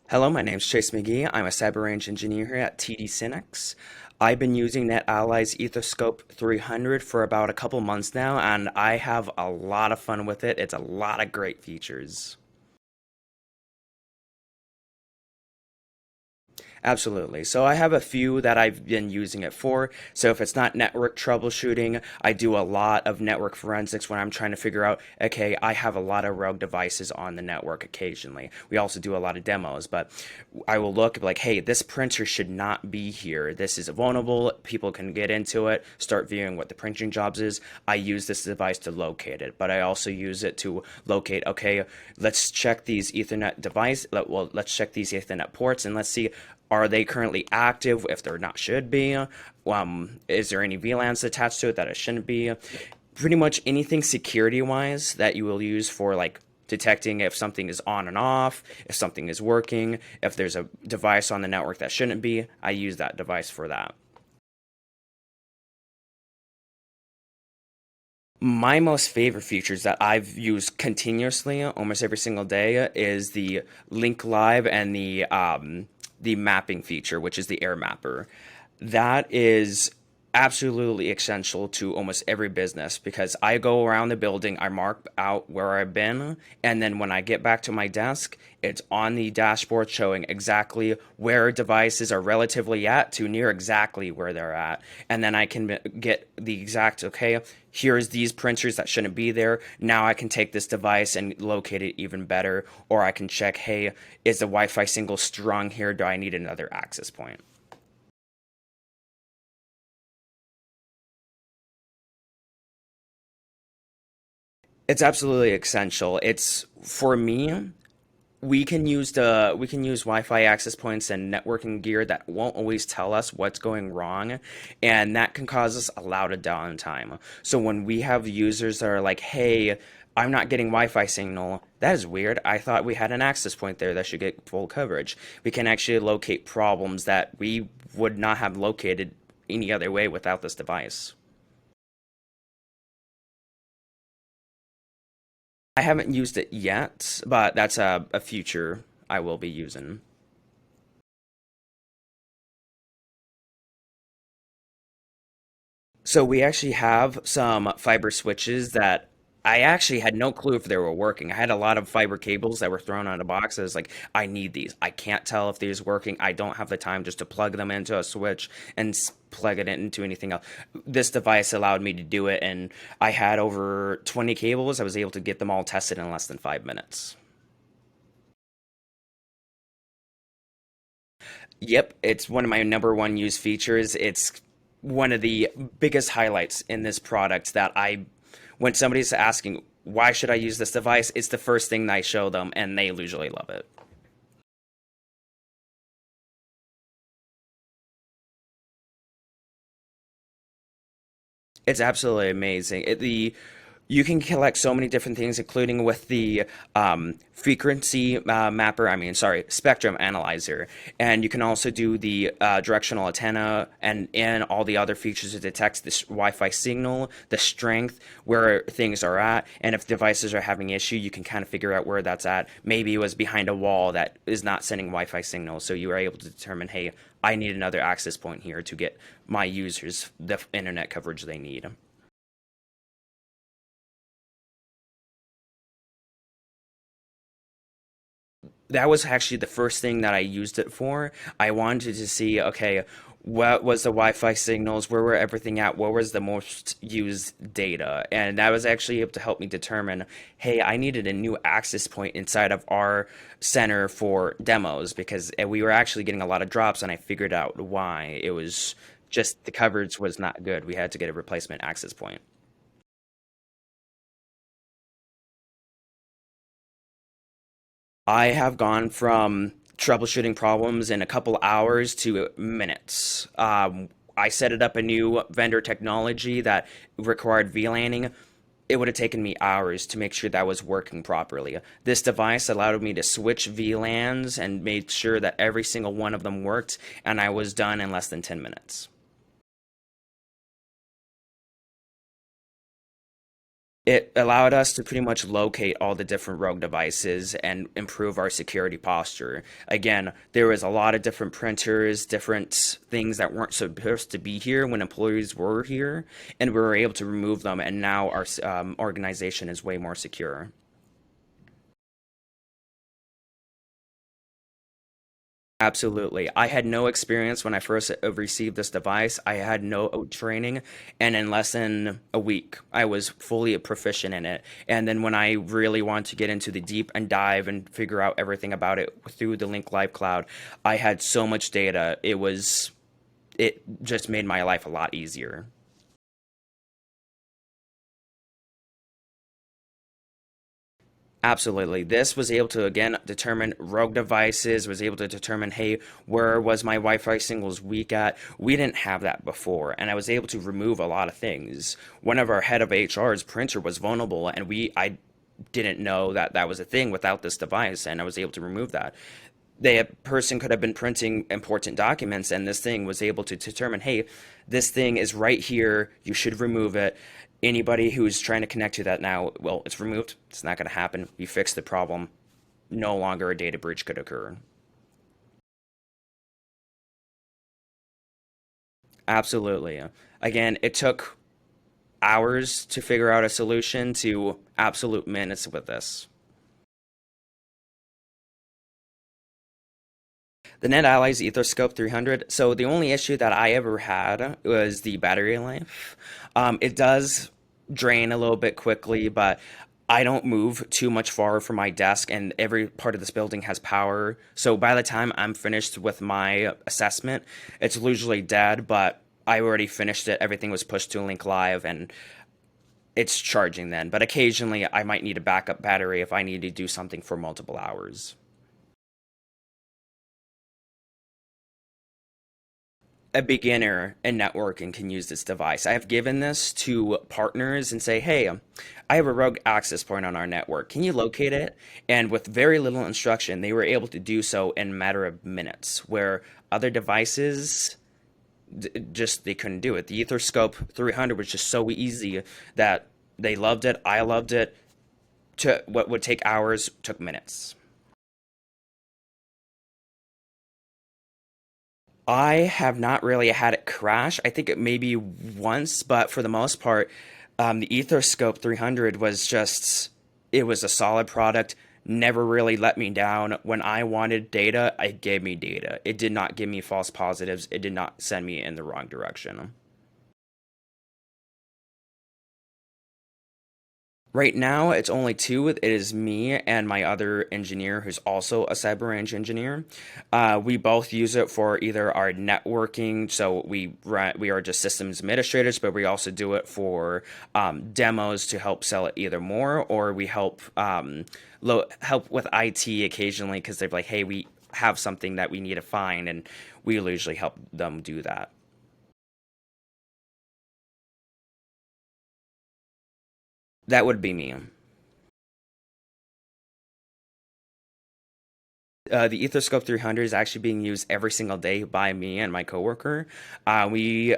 Hello, my name's Chase McGee. I'm a cyber range engineer here at TD Synnex. I've been using NetAlly's EtherScope 300 for about a couple months now, and I have a lot of fun with it. It's a lot of great features. Absolutely. So I have a few that I've been using it for. So if it's not network troubleshooting, I do a lot of network forensics when I'm trying to figure out, okay, I have a lot of rogue devices on the network occasionally. We also do a lot of demos, but I will look like, hey, this printer should not be here. This is vulnerable. People can get into it, start viewing what the printing jobs is. I use this device to locate it, but I also use it to locate, okay, let's check these Ethernet well, let's check these Ethernet ports and let's see, are they currently active if they're not should be? Is there any VLANs attached to it that it shouldn't be? Pretty much anything security wise that you will use for like detecting if something is on and off, if something is working, if there's a device on the network that shouldn't be, I use that device for that. My most favorite features that I've used continuously almost every single day is the link live and the mapping feature, which is the air mapper. That is absolutely essential to almost every business because I go around the building, I mark out where I've been, and then when I get back to my desk, it's on the dashboard showing exactly where devices are relatively at to near exactly where they're at. And then I can get the exact, okay, here's these printers that shouldn't be there. Now I can take this device and locate it even better. Or I can check, hey, is the Wi-Fi single strung here? Do I need another access point? It's absolutely essential. It's for me, we can use Wi-Fi access points and networking gear that won't always tell us what's going wrong, and that can cause us a lot of downtime. So when we have users that are like, "Hey, I'm not getting Wi-Fi signal. That is weird. I thought we had an access point there that should get full coverage." We can actually locate problems that we would not have located any other way without this device. I haven't used it yet, but that's a future I will be using. So we actually have some fiber switches that I actually had no clue if they were working. I had a lot of fiber cables that were thrown on a box. I was like, I need these. I can't tell if these are working. I don't have the time just to plug them into a switch and plug it into anything else. This device allowed me to do it, and I had over 20 cables. I was able to get them all tested in less than 5 minutes. Yep, it's one of my number one use features. It's one of the biggest highlights in this product that when somebody's asking, why should I use this device? It's the first thing that I show them, and they usually love it. It's absolutely amazing. You can collect so many different things, including with the frequency mapper. I mean, sorry, spectrum analyzer, and you can also do the directional antenna and all the other features to detect this Wi-Fi signal, the strength, where things are at, and if devices are having issue, you can kind of figure out where that's at. Maybe it was behind a wall that is not sending Wi-Fi signal, so you are able to determine, hey, I need another access point here to get my users the internet coverage they need. That was actually the first thing that I used it for. I wanted to see, okay, what was the Wi-Fi signals? Where were everything at? What was the most used data? And that was actually able to help me determine, hey, I needed a new access point inside of our center for demos because we were actually getting a lot of drops, and I figured out why. It was just the coverage was not good. We had to get a replacement access point. I have gone from troubleshooting problems in a couple hours to minutes. I set it up a new vendor technology that required VLANing. It would have taken me hours to make sure that was working properly. This device allowed me to switch VLANs and made sure that every single one of them worked, and I was done in less than 10 minutes. It allowed us to pretty much locate all the different rogue devices and improve our security posture. Again, there was a lot of different printers, different things that weren't supposed to be here when employees were here, and we were able to remove them, and now our organization is way more secure. Absolutely. I had no experience when I first received this device. I had no training, and in less than a week, I was fully proficient in it. And then when I really wanted to get into the deep and dive and figure out everything about it through the Link Live Cloud, I had so much data. It just made my life a lot easier. Absolutely. This was able to again determine rogue devices, was able to determine, hey, where was my Wi-Fi signals weak at? We didn't have that before, and I was able to remove a lot of things. One of our head of HR's printer was vulnerable, and I didn't know that that was a thing without this device, and I was able to remove that. The person could have been printing important documents, and this thing was able to determine, hey, this thing is right here. You should remove it. Anybody who's trying to connect to that now, well, it's removed. It's not going to happen. We fixed the problem. No longer a data breach could occur. Absolutely. Again, it took hours to figure out a solution to absolute minutes with this. The NetAlly's EtherScope 300. So the only issue that I ever had was the battery life. It does drain a little bit quickly, but I don't move too much far from my desk, and every part of this building has power. So by the time I'm finished with my assessment, it's usually dead, but I already finished it. Everything was pushed to Link Live, and it's charging then. But occasionally, I might need a backup battery if I need to do something for multiple hours. A beginner in networking can use this device. I have given this to partners and say, hey, I have a rogue access point on our network. Can you locate it? And with very little instruction, they were able to do so in a matter of minutes, where other devices just they couldn't do it. The EtherScope 300 was just so easy that they loved it. I loved it. To what would take hours took minutes. I have not really had it crash. I think it maybe once, but for the most part, the EtherScope 300 was just, it was a solid product, never really let me down. When I wanted data, it gave me data. It did not give me false positives, it did not send me in the wrong direction. Right now, it's only two. It is me and my other engineer, who's also a cyber range engineer. We both use it for either our networking, so we are just systems administrators, but we also do it for demos to help sell it either more, or we help with IT occasionally because they're like, hey, we have something that we need to find, and we usually help them do that. That would be me. The EtherScope 300 is actually being used every single day by me and my coworker. We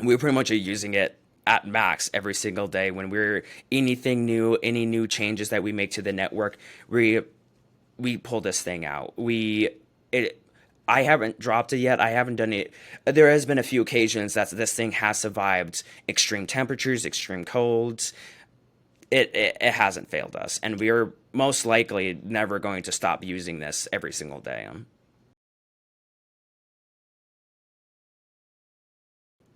pretty much are using it at max every single day when we're anything new, any new changes that we make to the network, we we pull this thing out. It I haven't dropped it yet. I haven't done it. There has been a few occasions that this thing has survived extreme temperatures, extreme colds. It hasn't failed us, and we're most likely never going to stop using this every single day.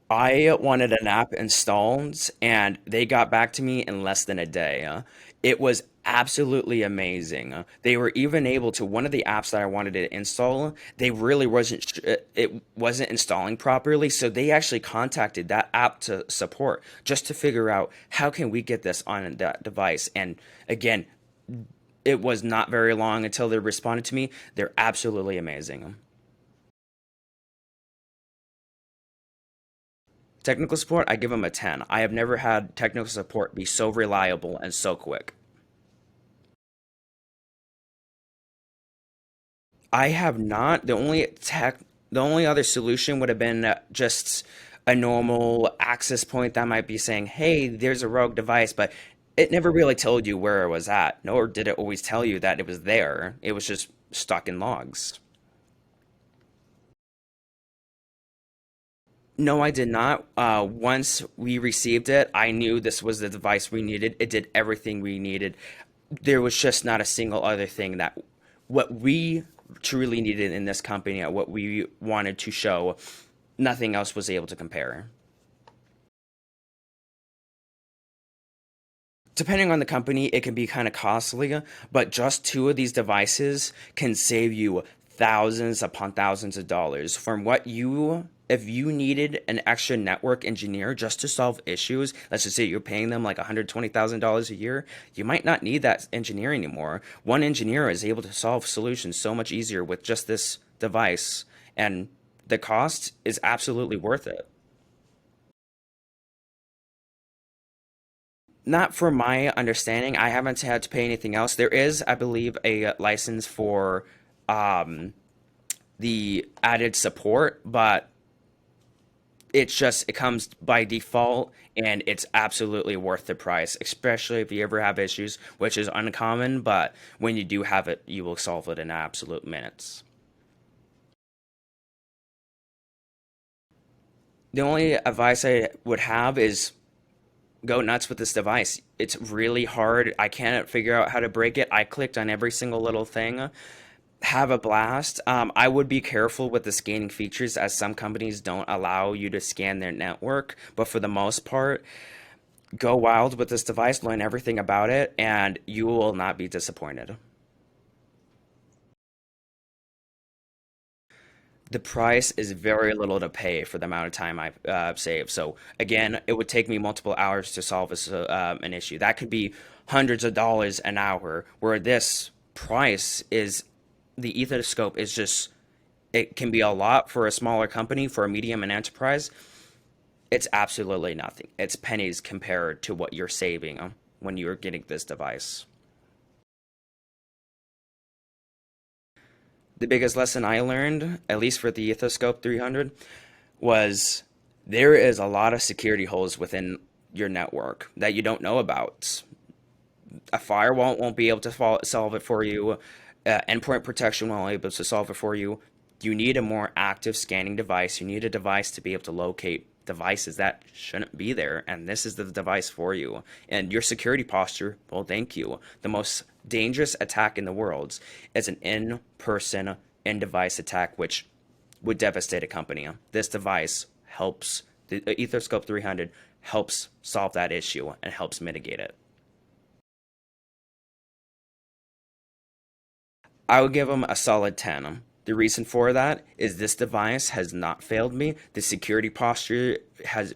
I wanted an app installed, and they got back to me in less than a day. It was absolutely amazing. They were even able to one of the apps that I wanted to install. They really wasn't it wasn't installing properly, so they actually contacted that app to support just to figure out how can we get this on that device. And again, it was not very long until they responded to me. They're absolutely amazing. Technical support, I give them a 10. I have never had technical support be so reliable and so quick. I have not. The only other solution would have been just a normal access point that might be saying, hey, there's a rogue device, but it never really told you where it was at, nor did it always tell you that it was there. It was just stuck in logs. No, I did not. Once we received it, I knew this was the device we needed. It did everything we needed. There was just not a single other thing that what we truly needed in this company, what we wanted to show, nothing else was able to compare. Depending on the company, it can be kind of costly, but just two of these devices can save you thousands upon thousands of dollars from what you if you needed an extra network engineer just to solve issues, let's just say you're paying them like $120,000 a year, you might not need that engineer anymore. One engineer is able to solve solutions so much easier with just this device, and the cost is absolutely worth it. Not for my understanding. I haven't had to pay anything else. There is, I believe, a license for um, the added support, but it comes by default and it's absolutely worth the price, especially if you ever have issues, which is uncommon, but when you do have it, you will solve it in absolute minutes. The only advice I would have is go nuts with this device. It's really hard. I can't figure out how to break it. I clicked on every single little thing. Have a blast. I would be careful with the scanning features as some companies don't allow you to scan their network. But for the most part, go wild with this device, learn everything about it, and you will not be disappointed. The price is very little to pay for the amount of time I've saved. So again, it would take me multiple hours to solve an issue. That could be hundreds of dollars an hour, where this price is the Ethoscope is just it can be a lot for a smaller company, for a medium and enterprise. It's absolutely nothing. It's pennies compared to what you're saving when you're getting this device. The biggest lesson I learned, at least for the Ethoscope 300, was there is a lot of security holes within your network that you don't know about. A firewall won't be able to solve it for you. Endpoint protection won't be able to solve it for you. You need a more active scanning device. You need a device to be able to locate devices that shouldn't be there, and this is the device for you. And your security posture, well, thank you. The most dangerous attack in the world is an in-person, in-device attack, which would devastate a company. This device helps, the Etherscope 300 helps solve that issue and helps mitigate it. I would give them a solid 10. The reason for that is this device has not failed me. The security posture has,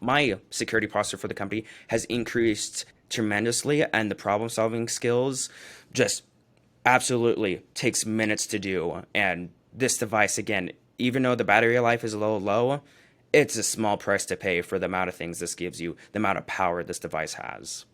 my security posture for the company has increased tremendously, and the problem solving skills just absolutely takes minutes to do. And this device, again, even though the battery life is a little low, it's a small price to pay for the amount of things this gives you, the amount of power this device has.